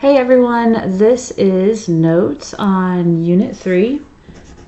Hey everyone, this is notes on Unit 3,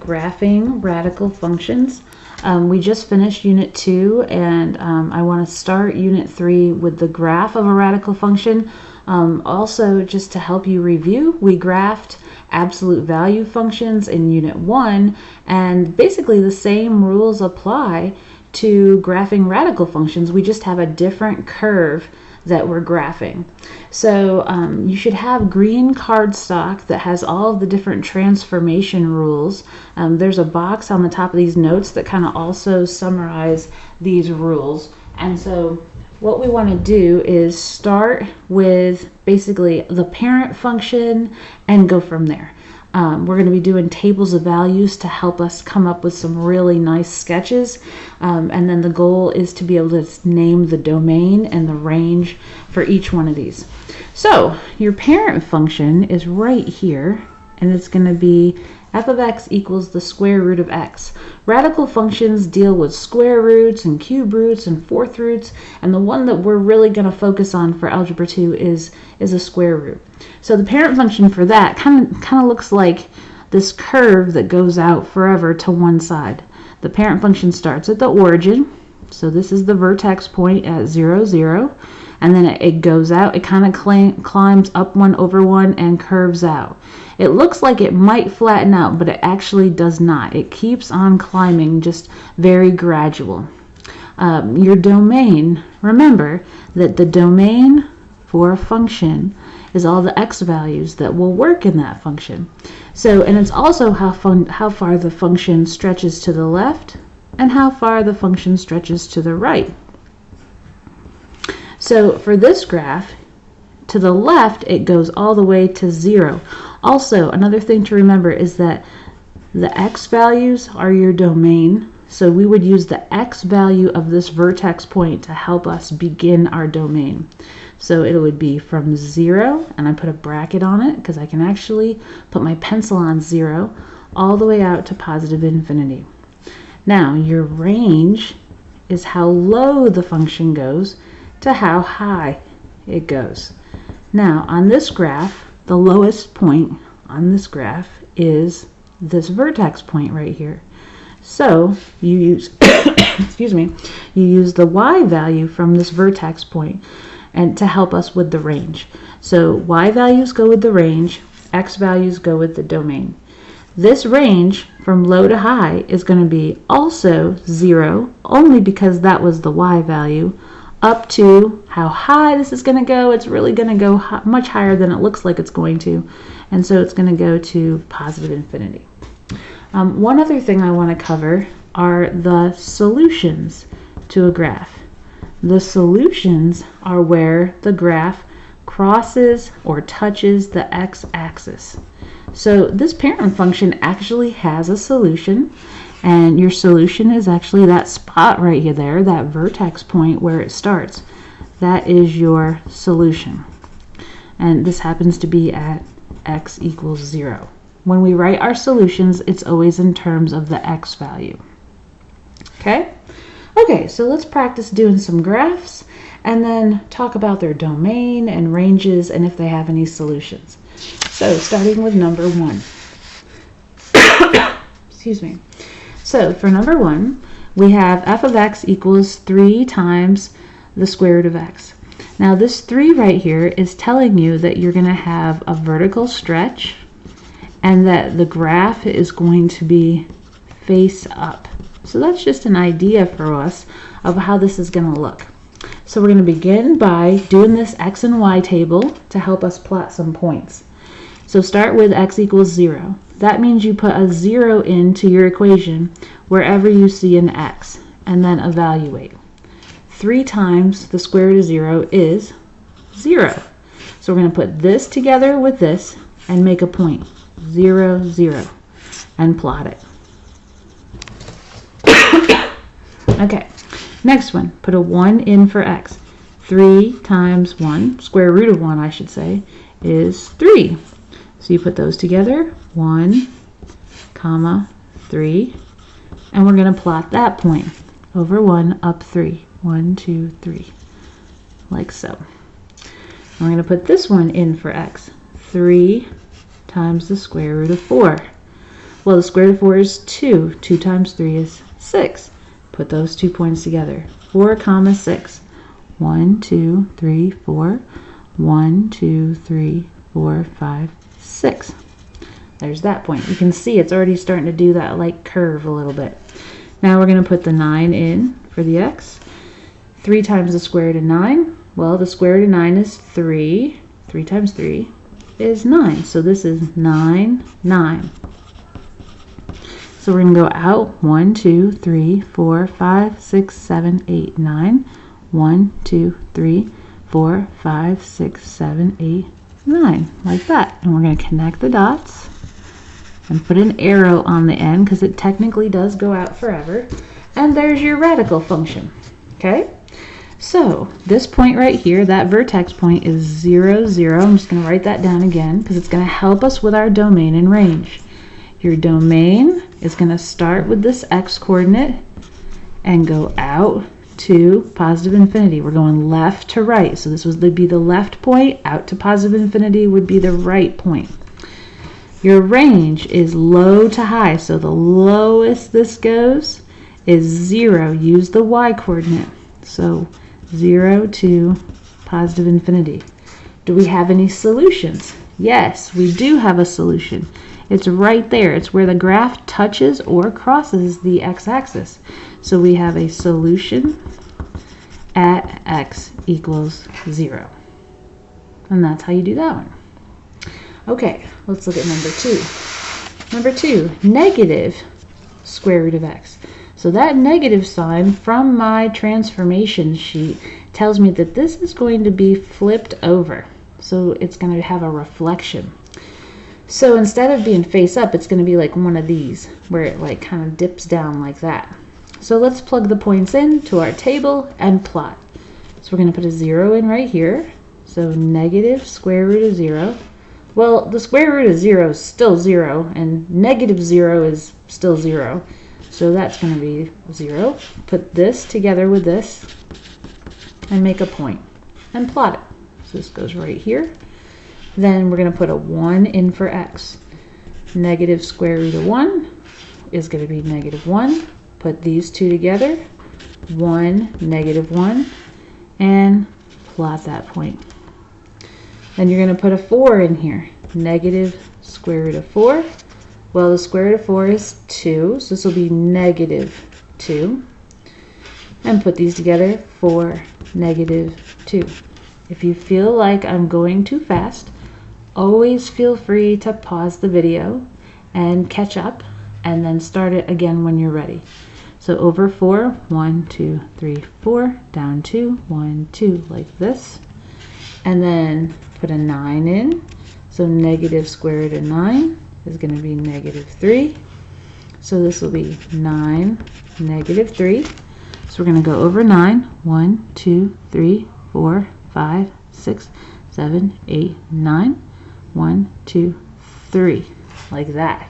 Graphing Radical Functions. We just finished Unit 2 and I want to start Unit 3 with the graph of a radical function. Also, just to help you review, we graphed absolute value functions in Unit 1, and basically the same rules apply to graphing radical functions. We just have a different curve that we're graphing. So you should have green cardstock that has all of the different transformation rules. There's a box on the top of these notes that kind of also summarize these rules. And so what we want to do is start with basically the parent function and go from there. We're going to be doing tables of values to help us come up with some really nice sketches, and then the goal is to be able to name the domain and the range for each one of these. So your parent function is right here, and it's going to be f of x equals the square root of x. Radical functions deal with square roots and cube roots and fourth roots, and the one that we're really going to focus on for Algebra 2 is a square root. So the parent function for that kind of looks like this curve that goes out forever to one side. The parent function starts at the origin, so this is the vertex point at 0, 0, and then it goes out, it kind of climbs up 1 over 1 and curves out. It looks like it might flatten out, but it actually does not. It keeps on climbing, just very gradual. Your domain, remember that the domain for a function is all the x values that will work in that function. So, and it's also how far the function stretches to the left and how far the function stretches to the right. So for this graph, to the left, it goes all the way to 0. Also, another thing to remember is that the x values are your domain. So we would use the x value of this vertex point to help us begin our domain. So it would be from 0, and I put a bracket on it because I can actually put my pencil on 0, all the way out to positive infinity. Now, your range is how low the function goes to how high it goes. Now, on this graph, the lowest point on this graph is this vertex point right here. So you use excuse me, you use the y value from this vertex point and to help us with the range. So y values go with the range, x values go with the domain. This range from low to high is going to be also 0, only because that was the y value, up to how high this is going to go. It's really going to go much higher than it looks like it's going to, and so it's going to go to positive infinity. One other thing I want to cover are the solutions to a graph. The solutions are where the graph crosses or touches the x-axis. So this parent function actually has a solution, and your solution is actually that spot right here, there, that vertex point where it starts. That is your solution. And this happens to be at x equals 0. When we write our solutions, it's always in terms of the x value. Okay? Okay, so let's practice doing some graphs and then talk about their domain and ranges and if they have any solutions. So starting with number 1. Excuse me. So for number 1, we have f of x equals 3 times the square root of x. Now this 3 right here is telling you that you're going to have a vertical stretch and that the graph is going to be face up. So that's just an idea for us of how this is going to look. So we're going to begin by doing this x and y table to help us plot some points. So start with x equals 0. That means you put a 0 into your equation wherever you see an x, and then evaluate. 3 times the square root of 0 is 0. So we're going to put this together with this and make a point. 0, 0, and plot it. Okay, next one, put a 1 in for x. 3 times 1, square root of 1 I should say, is 3. So you put those together, 1, comma, 3, and we're going to plot that point over 1 up 3. 1, 2, 3, like so. I'm going to put this one in for x. 3 times the square root of 4. Well, the square root of 4 is 2. 2 times 3 is 6. Put those 2 points together. 4 comma 6. 1, 2, 3, 4. 1, 2, 3, 4, 5, 6. There's that point. You can see it's already starting to do that like curve a little bit. Now we're going to put the 9 in for the x. 3 times the square root of 9. Well, the square root of 9 is 3. 3 times 3 is 9. So this is 9, 9. So we're going to go out 1, 2, 3, 4, 5, 6, 7, 8, 9. 1, 2, 3, 4, 5, 6, 7, 8, 9. Like that. And we're going to connect the dots and put an arrow on the end because it technically does go out forever. And there's your radical function. Okay? So this point right here, that vertex point is 0, 0. I'm just going to write that down again because it's going to help us with our domain and range. Your domain is going to start with this x coordinate and go out to positive infinity. We're going left to right. So this would be the left point. Out to positive infinity would be the right point. Your range is low to high. So the lowest this goes is 0. Use the y coordinate. So 0 to positive infinity. Do we have any solutions? Yes, we do have a solution. It's right there. It's where the graph touches or crosses the x-axis. So we have a solution at x equals 0. And that's how you do that one. Okay, let's look at number 2. Number 2, negative square root of x. So that negative sign from my transformation sheet tells me that this is going to be flipped over. So it's going to have a reflection. So instead of being face up, it's going to be like one of these, where it like kind of dips down like that. So let's plug the points into our table and plot. So we're going to put a 0 in right here. So negative square root of 0. Well, the square root of 0 is still 0, and negative 0 is still 0. So that's going to be 0. Put this together with this and make a point and plot it. So this goes right here. Then we're going to put a 1 in for x. Negative square root of 1 is going to be negative 1. Put these two together. 1, negative 1. And plot that point. Then you're going to put a 4 in here. Negative square root of 4. Well, the square root of 4 is 2, so this will be negative 2. And put these together for negative 2. If you feel like I'm going too fast, always feel free to pause the video and catch up and then start it again when you're ready. So over 4, 1, 2, 3, 4, down 2, 1, 2, like this. And then put a 9 in. So negative square root of 9 is going to be negative 3. So this will be 9, negative 3. So we're going to go over 9. 1, 2, 3, 4, 5, 6, 7, 8, 9. 1, 2, 3. Like that.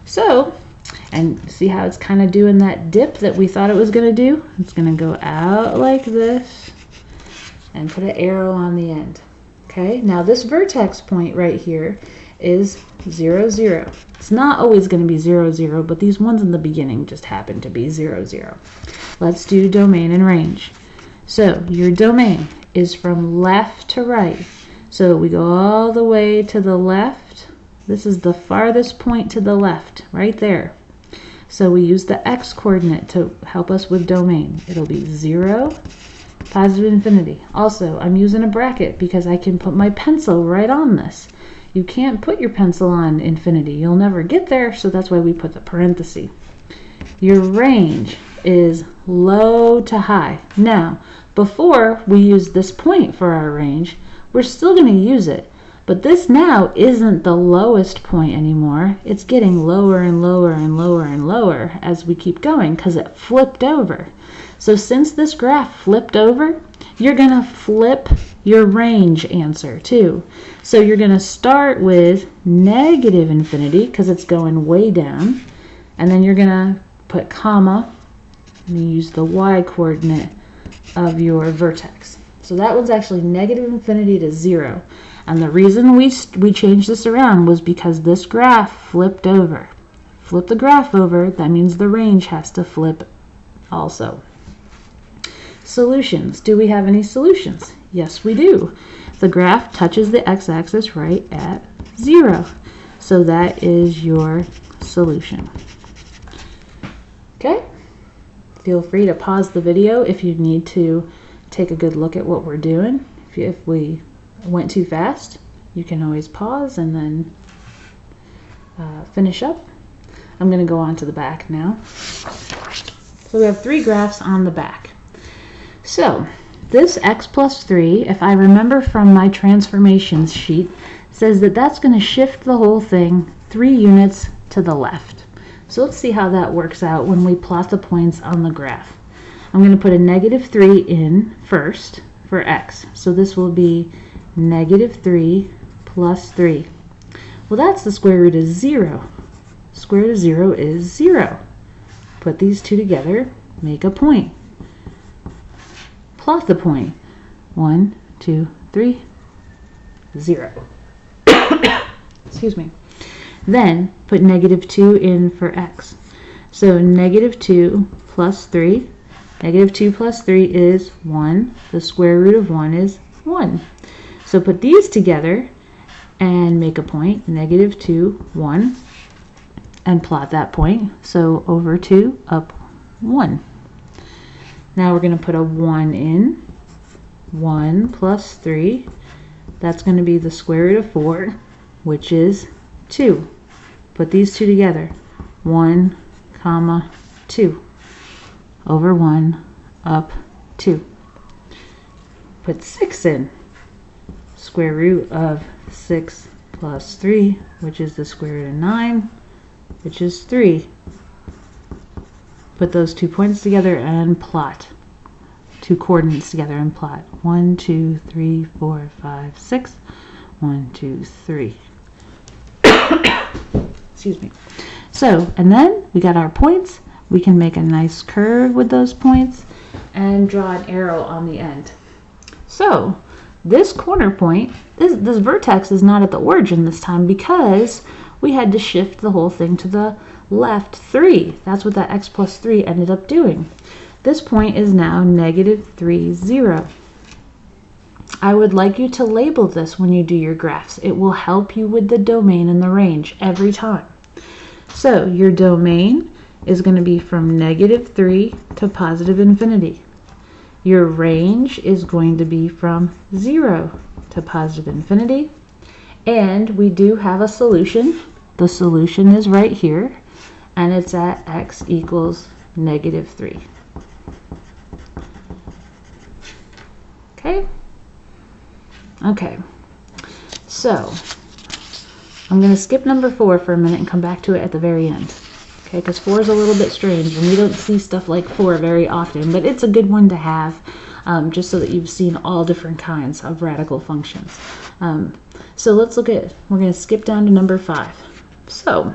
So, and see how it's kind of doing that dip that we thought it was going to do? It's going to go out like this and put an arrow on the end. Okay, now this vertex point right here is 0, 0. It's not always going to be 0, 0, but these ones in the beginning just happen to be 0, 0. Let's do domain and range. So your domain is from left to right. So we go all the way to the left. This is the farthest point to the left, right there. So we use the x coordinate to help us with domain. It'll be 0, positive infinity. Also, I'm using a bracket because I can put my pencil right on this. You can't put your pencil on infinity. You'll never get there, so that's why we put the parenthesis. Your range is low to high. Now, before we used this point for our range, we're still going to use it. But this now isn't the lowest point anymore. It's getting lower and lower and lower and lower as we keep going because it flipped over. So since this graph flipped over, you're going to flip your range answer too. So you're going to start with negative infinity because it's going way down. And then you're going to put comma and you use the y coordinate of your vertex. So that one's actually negative infinity to 0. And the reason we changed this around was because this graph flipped over. Flip the graph over, that means the range has to flip also. Solutions. Do we have any solutions? Yes, we do. The graph touches the x-axis right at 0. So that is your solution. Okay? Feel free to pause the video if you need to take a good look at what we're doing. If we went too fast, you can always pause and then finish up. I'm going to go on to the back now. So we have 3 graphs on the back. So this x plus 3, if I remember from my transformations sheet, says that that's going to shift the whole thing 3 units to the left. So let's see how that works out when we plot the points on the graph. I'm going to put a -3 in first for x. So this will be -3 plus 3. Well, that's the square root of 0. Square root of 0 is 0. Put these two together, make a point. Plot the point. 1, 2, 3, 0. Excuse me. Then put -2 in for x. So -2 plus 3. -2 plus 3 is 1. The square root of 1 is 1. So put these together and make a point. -2, 1. And plot that point. So over 2, up 1. Now we're going to put a 1 in. 1 plus 3. That's going to be the square root of 4, which is 2. Put these two together. 1, comma, 2. Over 1, up 2. Put 6 in. Square root of 6 plus 3, which is the square root of 9, which is 3. Put those 2 points together and plot. 2 coordinates together and plot. 1, 2, 3, 4, 5, 6. 1, 2, 3. Excuse me. So, and then we got our points. We can make a nice curve with those points and draw an arrow on the end. So, this corner point, this vertex is not at the origin this time because we had to shift the whole thing to the left 3. That's what that x plus 3 ended up doing. This point is now -3, 0. I would like you to label this when you do your graphs. It will help you with the domain and the range every time. So your domain is going to be from -3 to positive infinity. Your range is going to be from 0 to positive infinity. And we do have a solution. The solution is right here, and it's at x equals -3. Okay? Okay. So, I'm going to skip number 4 for a minute and come back to it at the very end. Okay, because 4 is a little bit strange, and we don't see stuff like 4 very often, but it's a good one to have, just so that you've seen all different kinds of radical functions. So let's look at, we're going to skip down to number 5. So,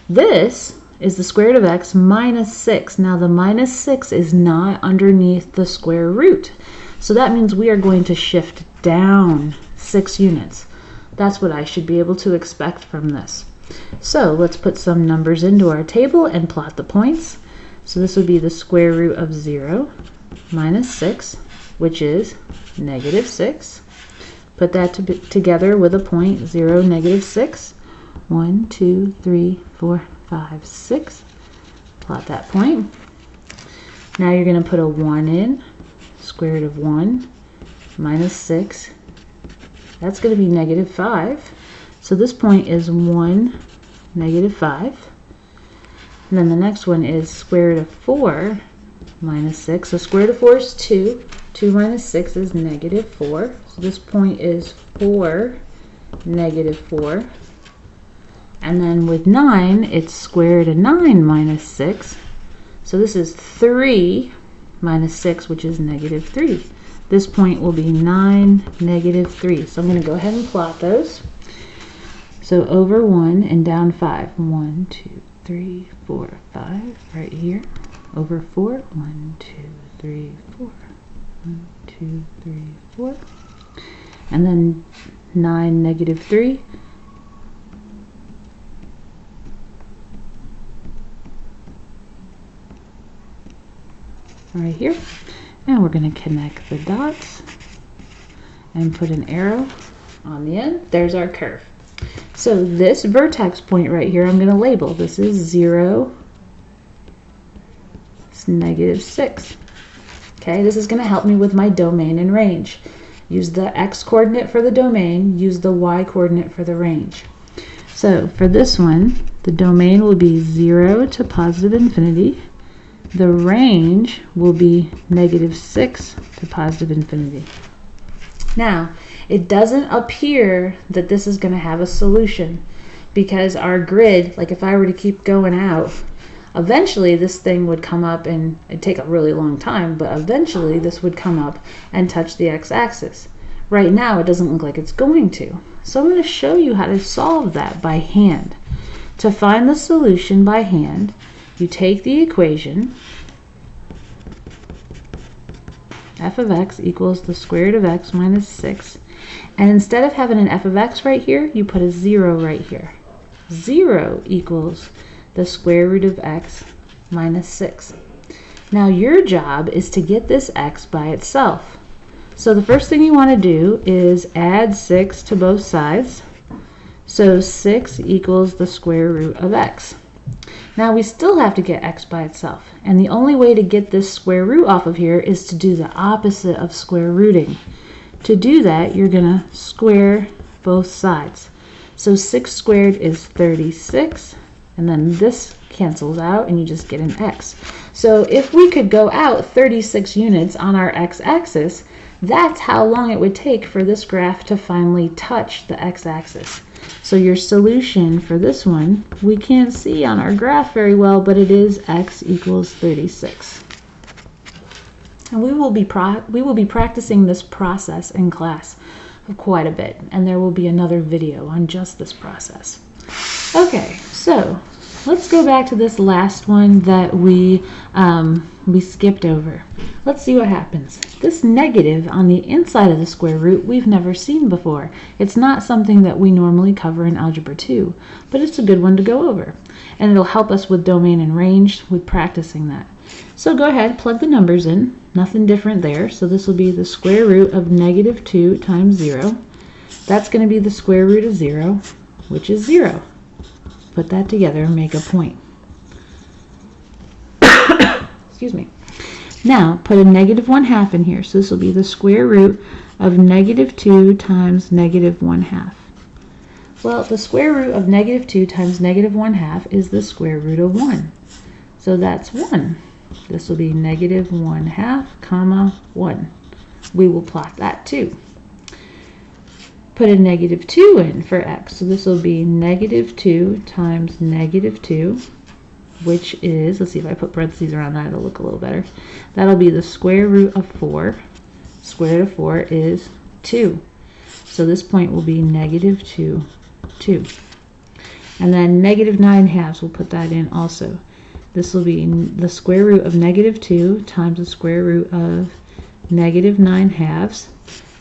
this is the square root of x minus 6. Now the minus 6 is not underneath the square root. So that means we are going to shift down 6 units. That's what I should be able to expect from this. So let's put some numbers into our table and plot the points. So this would be the square root of 0 minus 6, which is -6. Put that together with a point, 0, -6. 1, 2, 3, 4, 5, 6. Plot that point. Now you're going to put a 1 in. Square root of 1 minus 6. That's going to be -5. So this point is 1, -5. And then the next one is square root of 4 minus 6. So square root of 4 is 2. 2 minus 6 is -4. So this point is 4, -4. And then with 9, it's square root of 9 minus 6. So this is 3 minus 6, which is -3. This point will be 9, -3. So I'm going to go ahead and plot those. So over 1 and down 5. 1, 2, 3, 4, 5, right here. Over 4. 1, 2, 3, 4. 1, 2, 3, 4. and then 9, negative 3. Right here. And we're going to connect the dots and put an arrow on the end. There's our curve. So this vertex point right here, I'm going to label. This is 0, it's negative 6. Okay, this is going to help me with my domain and range. Use the x coordinate for the domain, use the y coordinate for the range. So for this one, the domain will be 0 to positive infinity. The range will be negative 6 to positive infinity. Now, it doesn't appear that this is going to have a solution because our grid, like if I were to keep going out, eventually this thing would come up, and it'd take a really long time, but eventually this would come up and touch the x-axis. Right now it doesn't look like it's going to. So I'm going to show you how to solve that by hand. To find the solution by hand, you take the equation f of x equals the square root of x minus 6, and instead of having an f of x right here, you put a 0 right here. 0 equals the square root of x minus 6. Now your job is to get this x by itself. So the first thing you want to do is add 6 to both sides. So 6 equals the square root of x. Now we still have to get x by itself, and the only way to get this square root off of here is to do the opposite of square rooting. To do that, you're going to square both sides. So 6 squared is 36, and then this cancels out and you just get an x. So if we could go out 36 units on our x-axis, that's how long it would take for this graph to finally touch the x-axis. So your solution for this one, we can't see on our graph very well, but it is x equals 36. And we will be practicing this process in class quite a bit, and there will be another video on just this process. Okay, so let's go back to this last one that we skipped over. Let's see what happens. This negative on the inside of the square root we've never seen before. It's not something that we normally cover in Algebra 2, but it's a good one to go over. And it'll help us with domain and range with practicing that. So go ahead, plug the numbers in. Nothing different there. So this will be the square root of negative 2 times 0. That's going to be the square root of 0, which is 0. Put that together and make a point. Excuse me. Now put a negative 1/2 in here. So this will be the square root of negative 2 times negative 1/2. Well, the square root of negative 2 times negative 1/2 is the square root of 1. So that's 1. This will be negative 1/2, comma 1. We will plot that too. Put a negative 2 in for x. So this will be negative 2 times negative 2, which is, let's see if I put parentheses around that, it'll look a little better. That'll be the square root of 4. Square root of 4 is 2. So this point will be negative 2, 2. And then negative 9/2, we'll put that in also. This will be the square root of negative 2 times the square root of negative 9/2.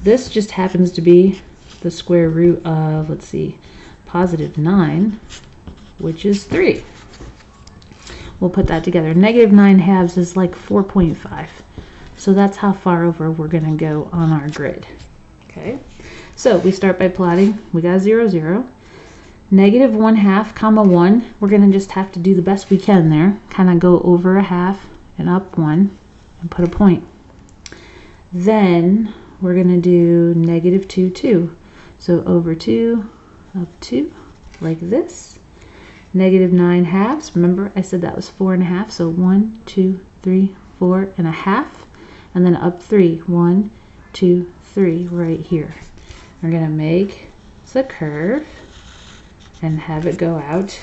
This just happens to be the square root of, let's see, positive 9, which is 3. We'll put that together. Negative 9/2 is like 4.5. So that's how far over we're going to go on our grid. Okay, so we start by plotting. We got 0, 0. Negative 1/2, comma 1. We're going to just have to do the best we can there. Kind of go over a half and up 1 and put a point. Then we're going to do negative 2, 2. So over 2, up 2, like this. Negative 9/2. Remember I said that was 4.5. So 1, 2, 3, 4.5. And then up 3. 1, 2, 3 right here. We're going to make the curve and have it go out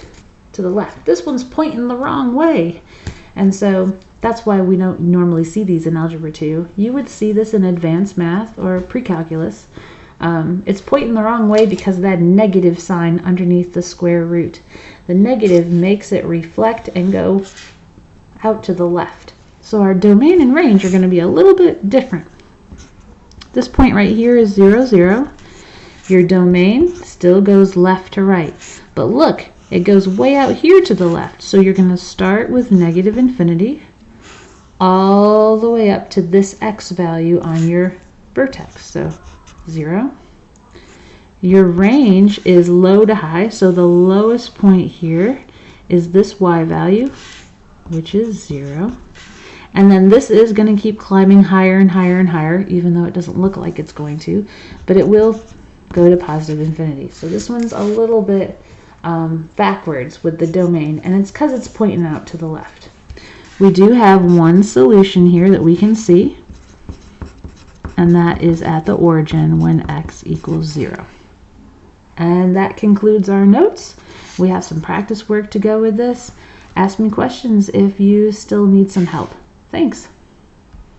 to the left. This one's pointing the wrong way. And so that's why we don't normally see these in Algebra 2. You would see this in advanced math or pre-calculus. It's pointing the wrong way because of that negative sign underneath the square root. The negative makes it reflect and go out to the left. So our domain and range are going to be a little bit different. This point right here is 0, 0. Your domain still goes left to right. But look, it goes way out here to the left. So you're going to start with negative infinity all the way up to this x value on your vertex. So 0. Your range is low to high, so the lowest point here is this y value, which is 0. And then this is going to keep climbing higher and higher and higher, even though it doesn't look like it's going to, but it will go to positive infinity. So this one's a little bit backwards with the domain, and it's because it's pointing out to the left. We do have one solution here that we can see, and that is at the origin when x equals 0. And that concludes our notes. We have some practice work to go with this. Ask me questions if you still need some help. Thanks.